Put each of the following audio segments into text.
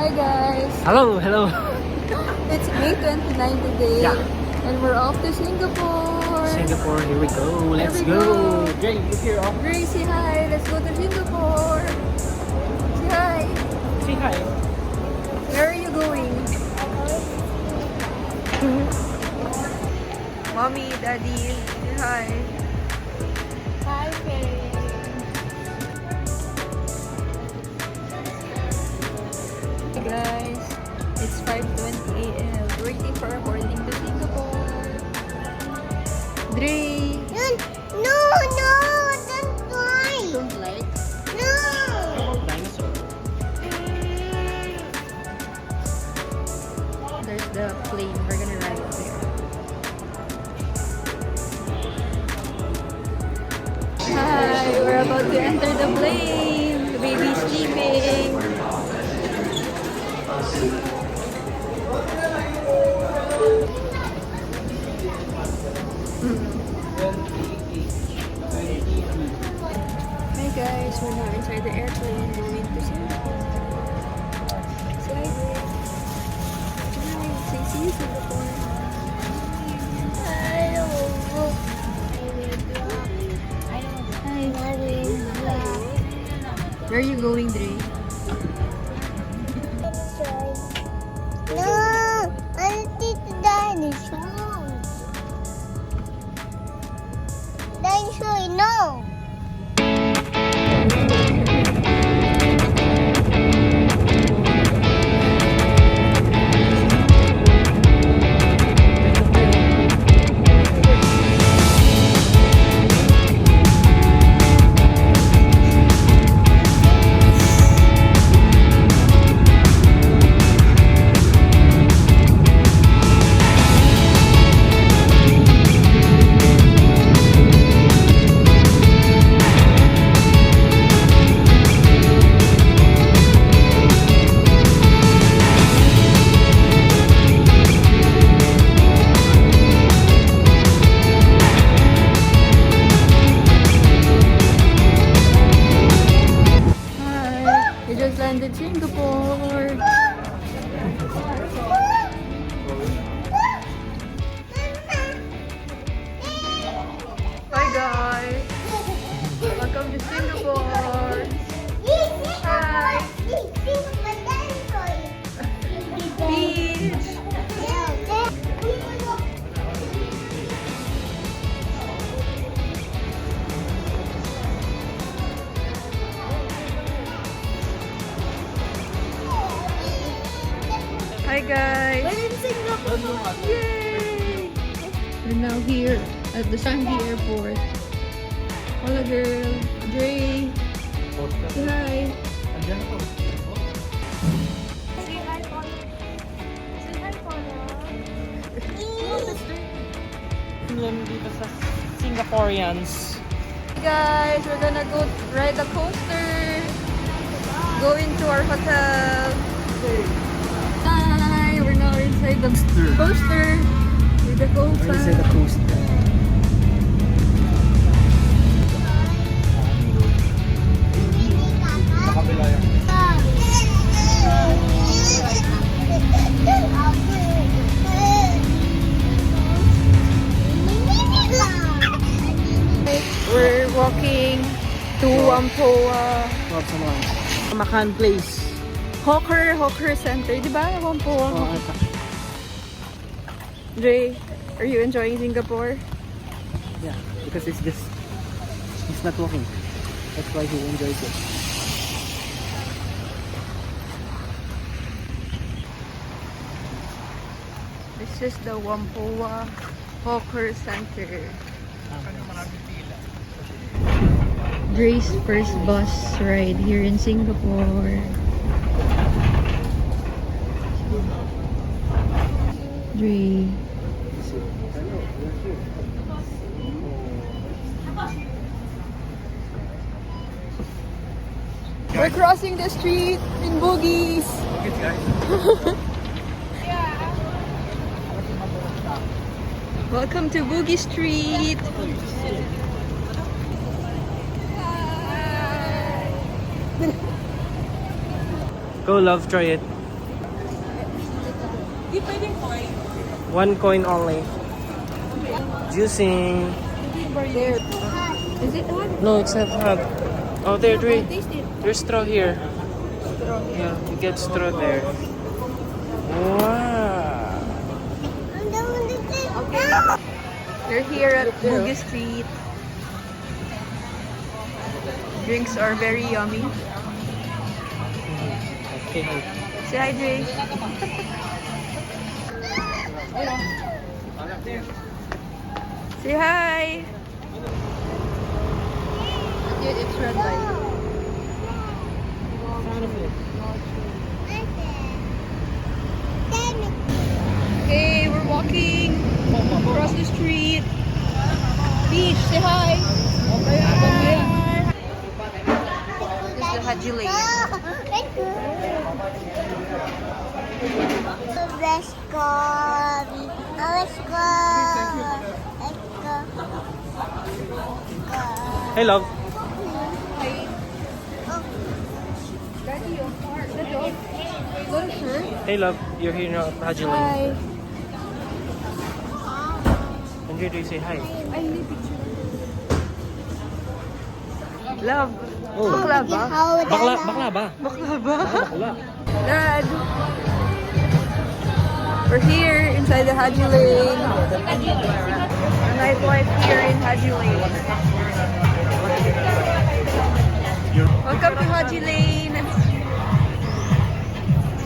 Hi guys! Hello, hello. It's May 29 today. Yeah. And we're off to Singapore. Singapore, here we go. Let's we go. go. Jay, look here. Oh. Grace, say hi. Let's go to Singapore. Say hi. Say hi. Where are you going? Mommy, Daddy, say hi. Hi, parents. Hey guys, it's 5:20 a.m. Waiting for our boarding to Singapore. Dre, No, don't try. don't like? No. Dinosaur. There's the plane. We're gonna ride it there. Hi, we're about to enter the plane. The baby's sleeping. Hi guys, we're now inside the airplane going to Singapore. Say hi. Say see you Singapore. Where are you going, Dre? No, I need the dinosaur. Dinosaur, no. Hi, we just landed Singapore. Hi guys, welcome to Singapore. Hi. Beach. Hi guys. We're in Singapore. Yay! We're now here at the Changi Airport. Hola girl, Dre. Say hi. Say hi, Paula. Say hi, Paula. Dito sa Singaporeans. Guys, we're gonna go ride the coaster. Go into our hotel. Hi, we're now inside the coaster with the Where is the coaster. coast? We're walking to Whampoa Makan place. Hawker Center, di ba? Whampoa. Oh, Dre, are you enjoying Singapore? yeah, because he's not walking. That's why he enjoys it. This is the Whampoa Hawker Center. Dre's first bus ride here in Singapore. Dre. We're crossing the street in Boogies. Welcome to Boogie Street. Go, love, try it. 1 coin only. Juicing. There. Is it hot? No, it's not hot. Oh, there, Dre. Taste it. There's straw here. Yeah, you get straw there. Wow. We're here at Bugis Street. Drinks are very yummy. Okay. Say hi, Dre. Say hi. It's red light. Okay, we're walking across the street. Beach, say hi. Hi. This is the Haji Lane. Let's go. Let's go. Let's go. Hey, love. Daddy, your car. The dog. You got a shirt? Hey, love. You're here now at Haji Lane. Hi. And here, do you say hi? I need picture. Love. Oh. Bakla ba? Bakla ba? Bakla ba? Bakla. Dad. We're here inside the Haji Lane. A nightlife here in Haji Lane. Welcome to Haji Lane.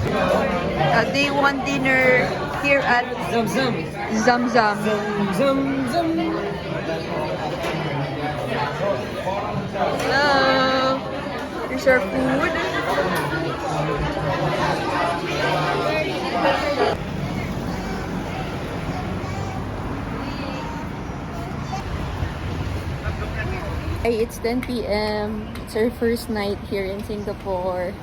A day 1 dinner here at Zam zam. Zam Zam. Zam zam. Hello. Here's our food. Hey, it's 10 p.m. It's our first night here in Singapore.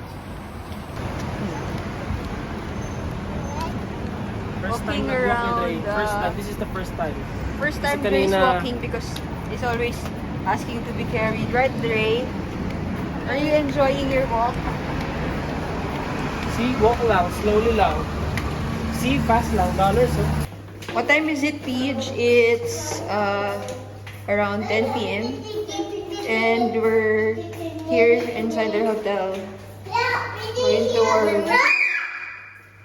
First Walking time nag-walk around, na, Dre. This is the first time. First time Kasi Dre's kanina- walking because he's always asking to be carried. Right, Dre? Are you enjoying your walk? See, walk lang, slowly lang. See, fast lang, dollars. Oh. What time is it, Peach? It's around 10 p.m. And we're here inside the hotel. Going to our room.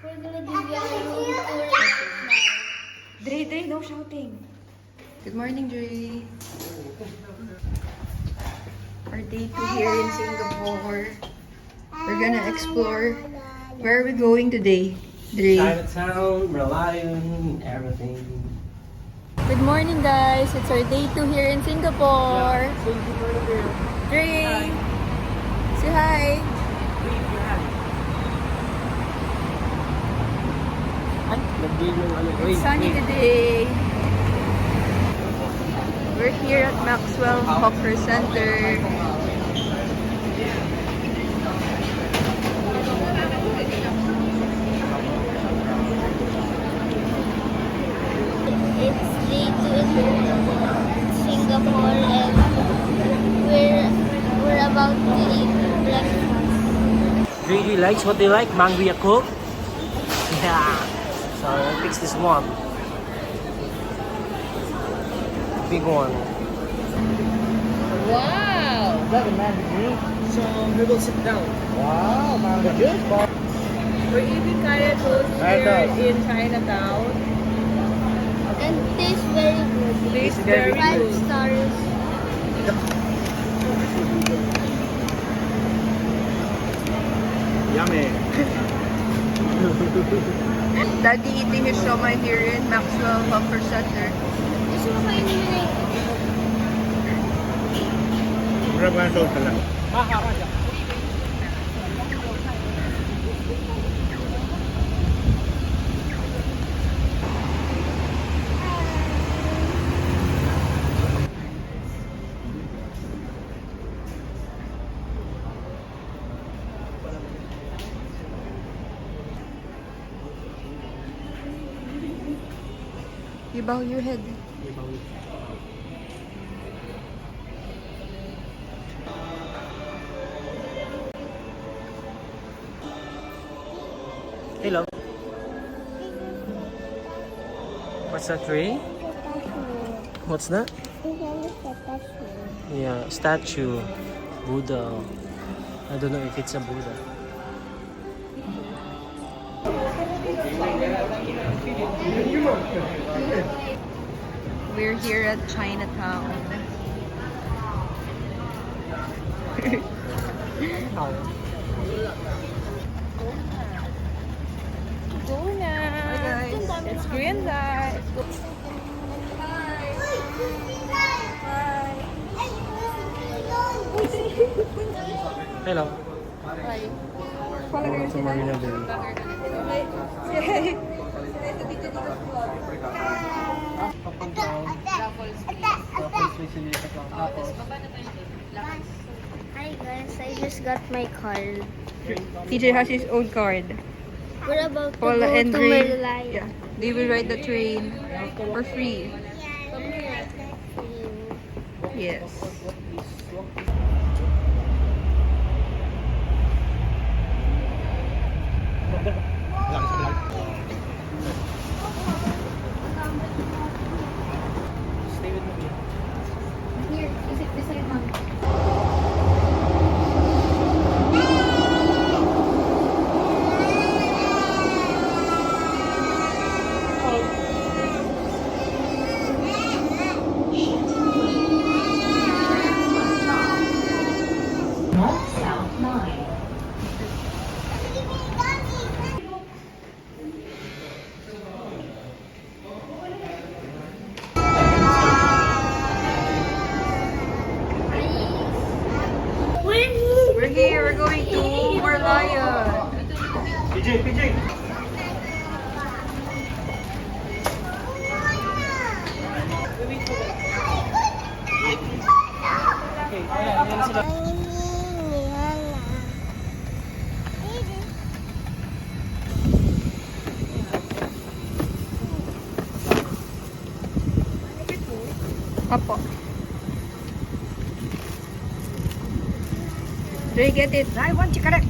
We're gonna give you a room tour. Dre, no shouting. Good morning, Dre. Our day 2 here in Singapore. We're gonna explore. Where are we going today, Dre? Chinatown, Merlion, everything. Good morning, guys. It's our day 2 here in Singapore. Dre, say hi. It's sunny today. We're here at Maxwell Hawker Center. It's day 2 in Singapore and we're about to eat breakfast. Really likes what they like, Mangri Yakult. Yeah. So I'll fix this one. Big one. Wow! That a man drink. So we will sit down. Wow, mango juice. We're eating Kaya toast here in Chinatown. And tastes very good. Tastes very very 5 good. stars. Yummy. Daddy eating his shomai here in Maxwell Hawker Center. Gusto mo kainin mo na yung Grab one salt lang. You bow your head. Hello. What's that, Ray? What's that? Yeah, statue. Buddha. I don't know if it's a Buddha. We're here at Chinatown. Go na. Hi guys. It's Greenlight. Hello. Hi. Welcome to Marina Bay. Hi guys, I just got my card. TJ has his own card. We're about to Paula go and to Ray. Merlion. Yeah. They will ride the train for free. Yes. Stay with me. Here, is it this one? We're here. We're going to Merlion. Apo. Ray, get it. I want you correct.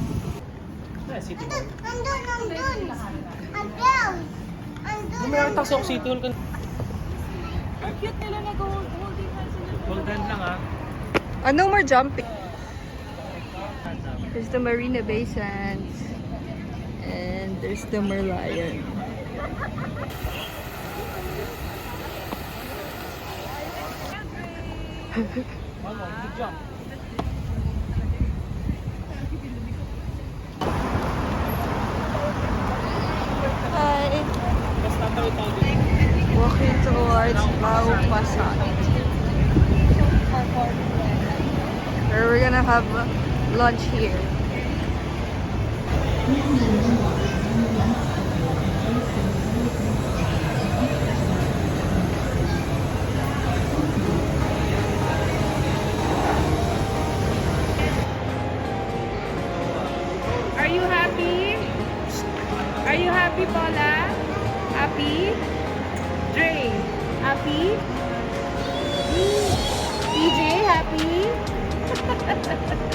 Mayroon tayo sa City Hall. Ang cute nila na holding hands. Golden lang ah. No more jumping. There's the Marina Bay Sands. And there's the Merlion. Good jump. Hi. Basta tatawid tayo dito. Walking towards Mau Pasat. Where we're gonna have lunch here. Are you happy? Are you happy, Paula? Happy? Dre, happy? TJ, happy?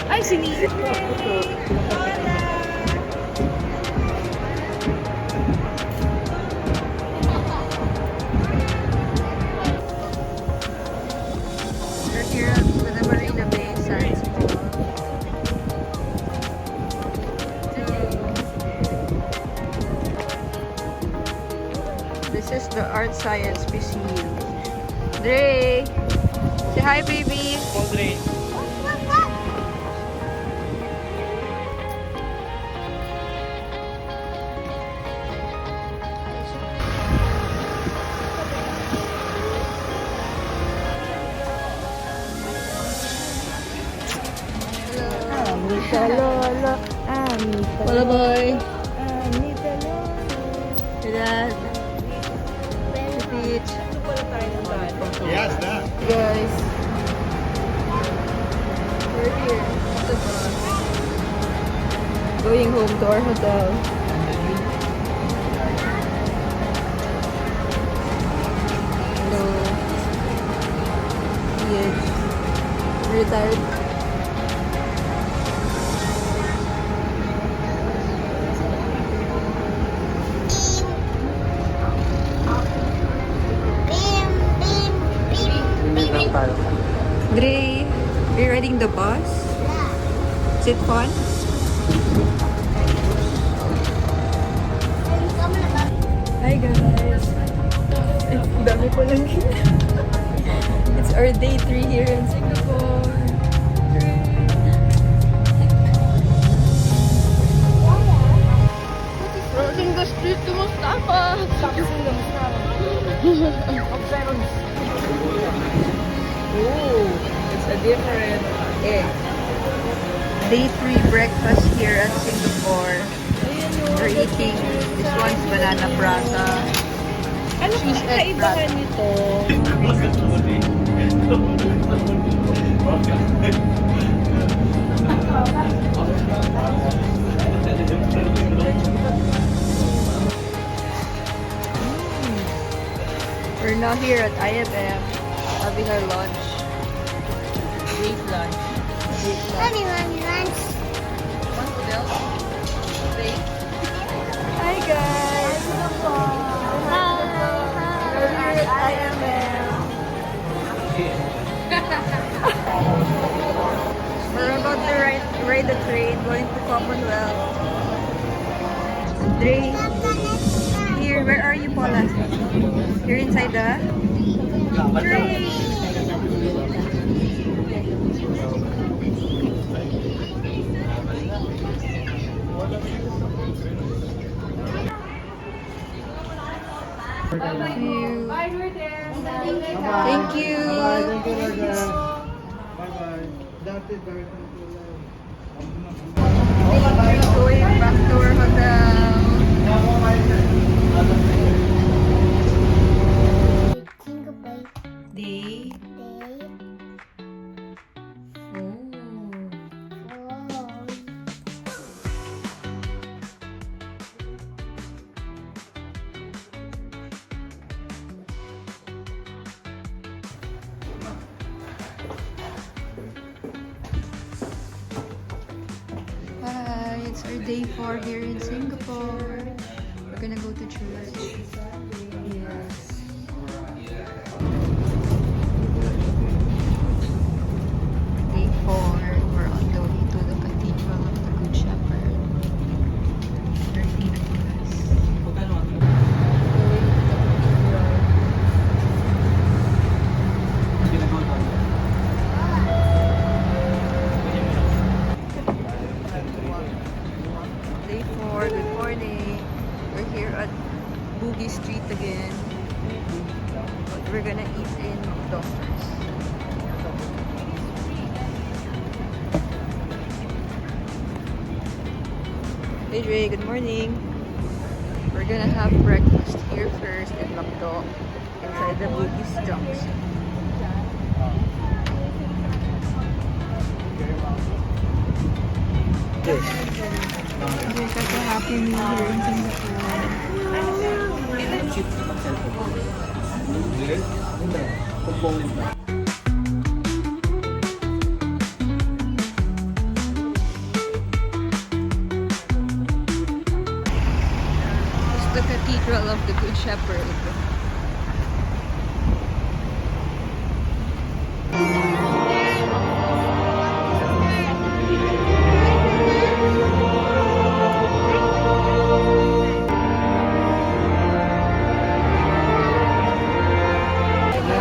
Ay, sinisip ko. Paula! We're here with the Marina Bay Sands Mall. This is the Art Science Museum. Dre! Say hi, baby! Audrey. Amita Lolo, Amita Wala boy! Amita Lolo. Your dad! The beach! Yes, that. Guys! We're here at the bus. Going home to our hotel. Hello. Yes. Retired. riding the bus? Is it fun? Hi guys! Ang dami ko lang. It's our day 3 here in Singapore. Crossing the street to Mustafa. Oh, it's a different egg. Day 3 breakfast here at Singapore. We're eating, this one's banana prata. Ano Cheese kung egg kaibahan prata. nito? We're now here at IFM having our lunch. Great lunch. Great lunch. Mommy, lunch. Want to tell? Say. Hi guys! We're here at IFM. We're about to ride the train going to Commonwealth. Dre, here, where are you, Paula? You're inside the train. Thank you. Thank you. We're going back to our hotel. Day. Hi, it's our day 4 here in Singapore. We're gonna go to church. Yes. Day 4, we're on the way to the Cathedral of the Good Shepherd. 13 of us. Day 4, good morning. We're here at Bugis Street again. But we're gonna eat in Doctors. Hey Dre, good morning. We're gonna have breakfast here first in McDo inside the Bugis Junction. We're such a happy meal here in Singapore. Cheap naman cellphone. Component na. It's the Cathedral of the Good Shepherd.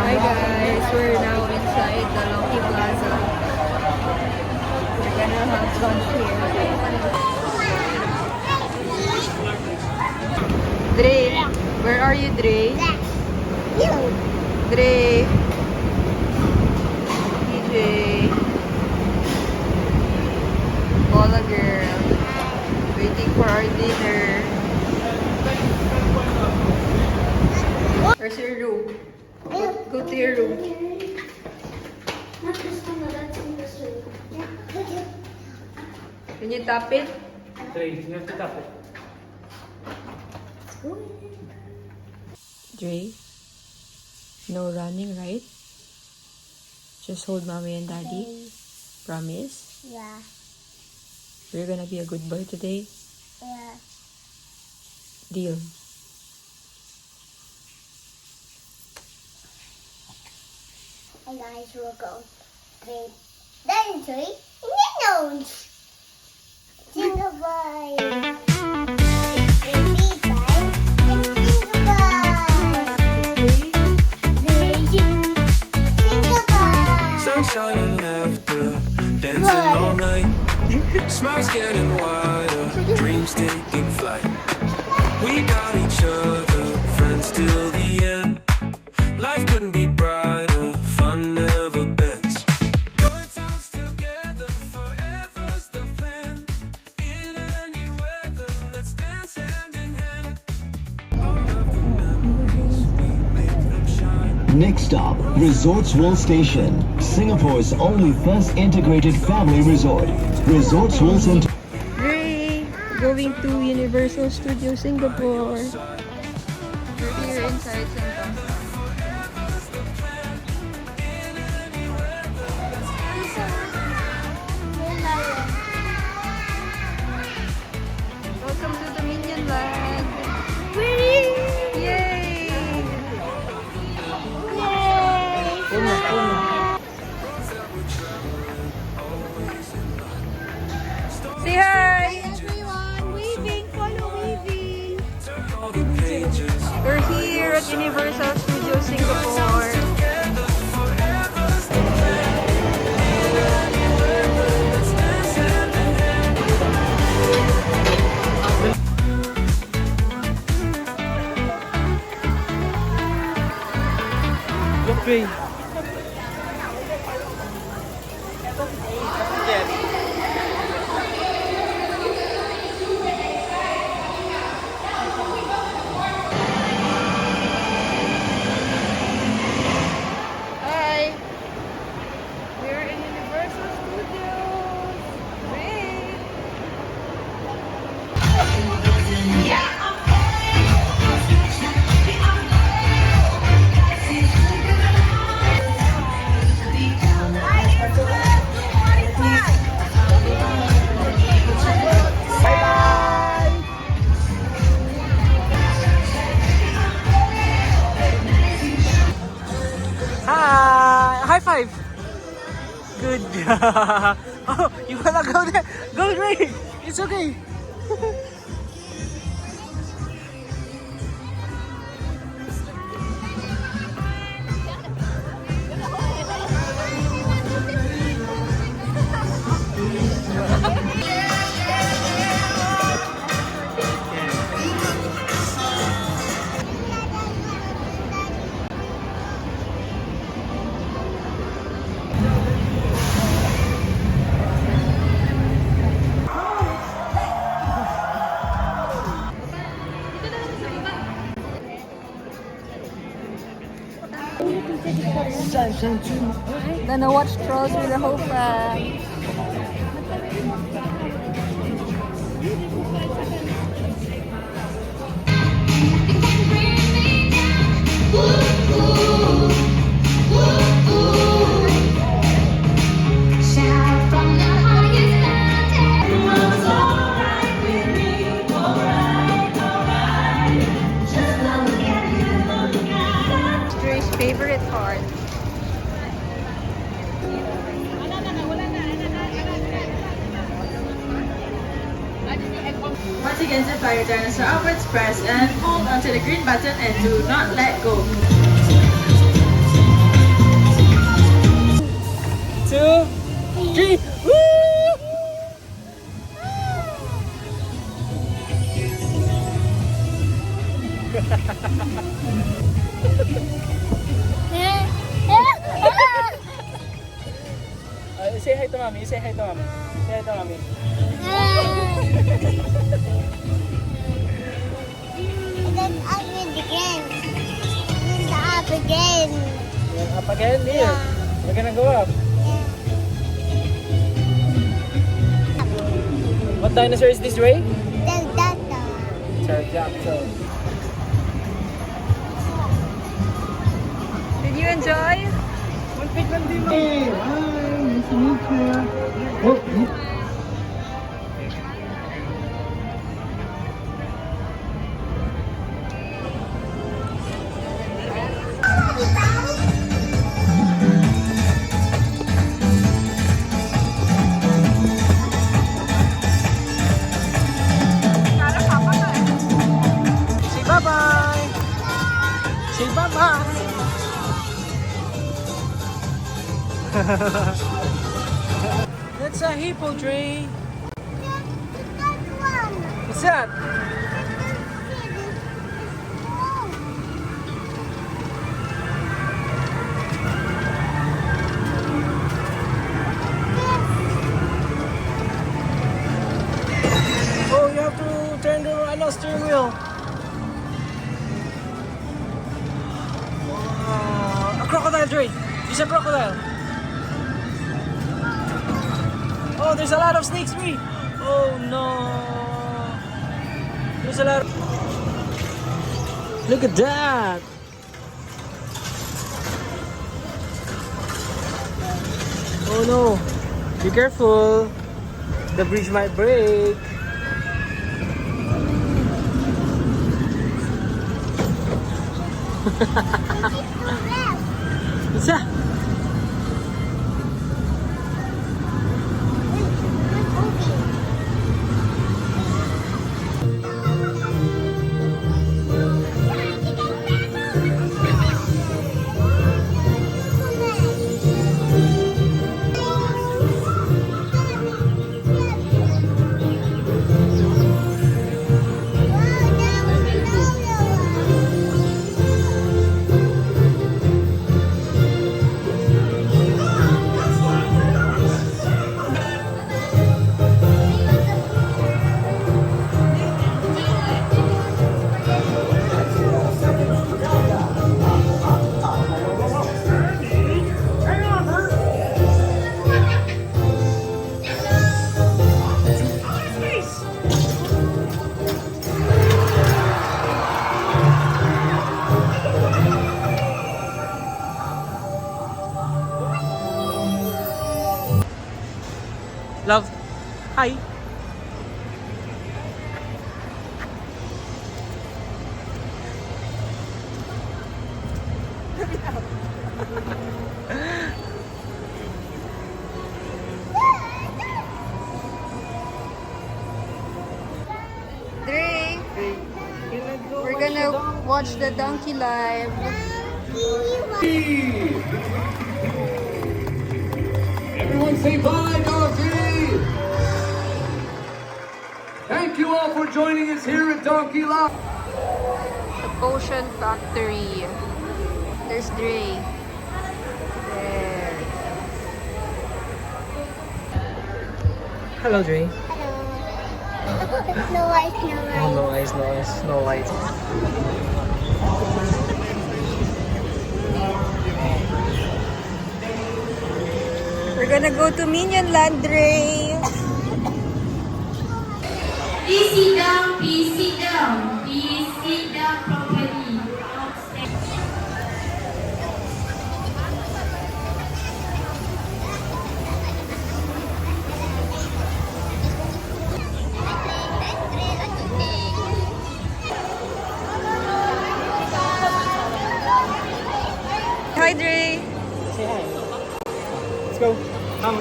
Hi guys, we're now inside the Lucky Plaza. We're gonna have lunch here. Dre, where are you, Dre? Dre. DJ. Paula girl. Waiting for our dinner. Where's your room? Go to your room. Can you tap it? Trade, you have to tap it. Dre, no running, right? Just hold mommy and daddy. Promise? Yeah. You're gonna be a good boy today. Yeah. Deal. Hey guys, we're going straight Dinosaur. Nose. Jingle ball. Baby ball. And jingle ball. Jingle ball. Sunshine and laughter, dancing all night. Smiles getting wider, dreams taking flight. We got each other, friends till the end. Life couldn't be brighter, fun never bends. Going times together, forever's the plan. In any weather, let's dance hand in hand. All of the memories, we make them shine. Next stop, Resorts World Station, Singapore's only first integrated family resort. Resorts World Center. Ray, going to Universal Studios Singapore. We're here inside Singapore. Welcome to the Minion Land. Yay! Say hi! Everyone, waving, follow waving. All the pages. We're here at Universal Studios Singapore. Look, Ray. Hi! We're in Universal Studios. Ray! Hi! High five! Good job! Oh, you wanna go there? Go, Ray! It's okay! Gonna watch Trolls with the whole fam. Dre's favorite part. Once again, sit by your dinosaur upwards, press and hold onto the green button and do not let go. 2, 3, woo! Say hi to mommy, say hi to mommy. Say hi to mommy. Then up it again. Then up again. You're up again? Here. We're gonna go up. What dinosaur is this, Ray? Then that. Pterodactyl. Did you enjoy? Hey, hi, nice to meet you. Oh, That's a hippo, Dre. That one. What's that? Oh, you have to turn the steering wheel. A crocodile, Dre. There's a crocodile. Oh, there's a lot of snakes, Dre. Oh no. There's a lot. Look at that. Oh no. Be careful. The bridge might break. What's that? Love. Hi. Dre, we're gonna watch the donkey live. Everyone say bye, Donkey! Thank you all for joining us here at Donkey Live. The Potion Factory. There's Dre. There. Hello, Dre. Hello. No light, no light. Oh, no eyes, no eyes, no light. We're gonna go to Minion Land, Dre. Please sit down, please sit down. Please sit down properly. Don't stand. Hi, Dre. Say hi. Let's go. Come.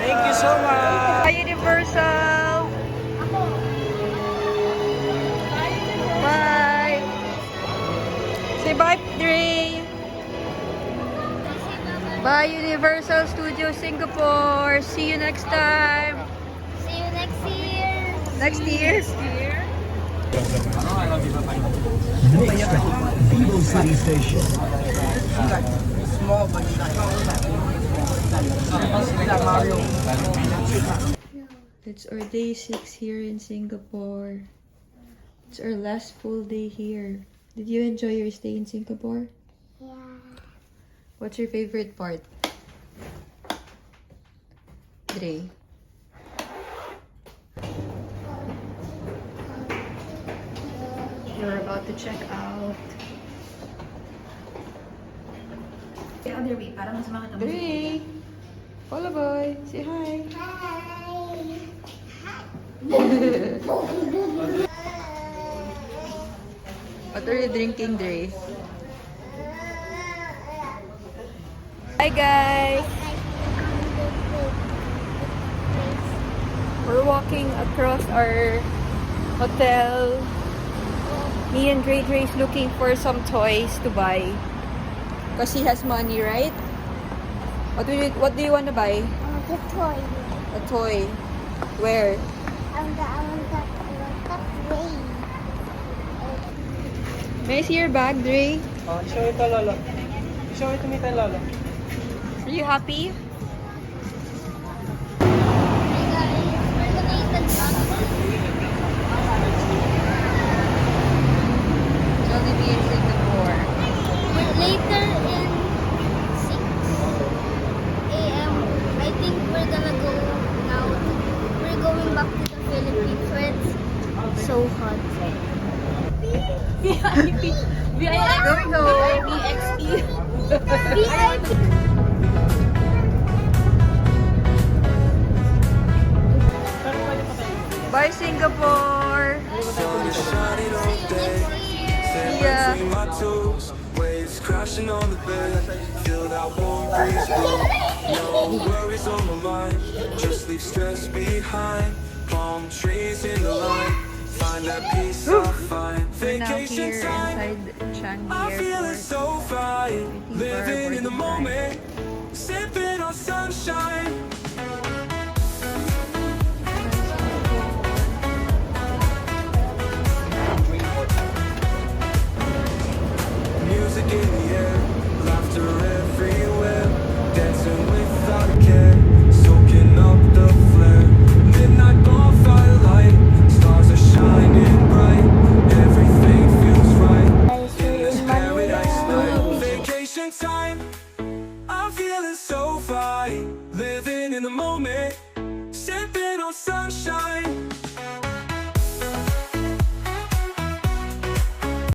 Thank you so much. Bye, Universal. Bye. Say bye, Dre. Bye, Universal Studios Singapore. See you next time. See you next year. Next year. Next stop, Vivo City Station. It's our day 6 here in Singapore. It's our last full day here. Did you enjoy your stay in Singapore? Yeah. What's your favorite part? Dre. We're about to check out. The other way, para mas makita mo. Dre! Hola boy! Say hi! Hi. What are you drinking, Dre? Hi guys! We're walking across our hotel. Me and Dre is looking for some toys to buy. Because he has money, right? What do you want to buy? The toy. A toy. Where? I want that way. May I see your bag, Dre? Show it to Lolo. Show it to me, Lolo. Are you happy? Jollibee in Singapore. Later in 6 a.m. I think we're gonna go now. We're going back to the Philippines where it's so hot. Going home. VIP. Bye, Singapore! Sun is shining all day. Sand Yeah. between my toes. Waves crashing on the bed. Feel that warm breeze blow. No worries on my mind. Just leave stress behind. Palm trees in the light. Find that peace I find. We're now Vacation here time. inside Changi I'm feeling Airport. so fine. Waiting for our Living in the boarding moment. Sipping on sunshine. Music in the air, laughter everywhere, dancing without a care, soaking up the flare. Midnight bonfire light, stars are shining bright, everything feels right. In this paradise night, vacation time. I'm feeling so fine, living in the moment, sipping on sunshine.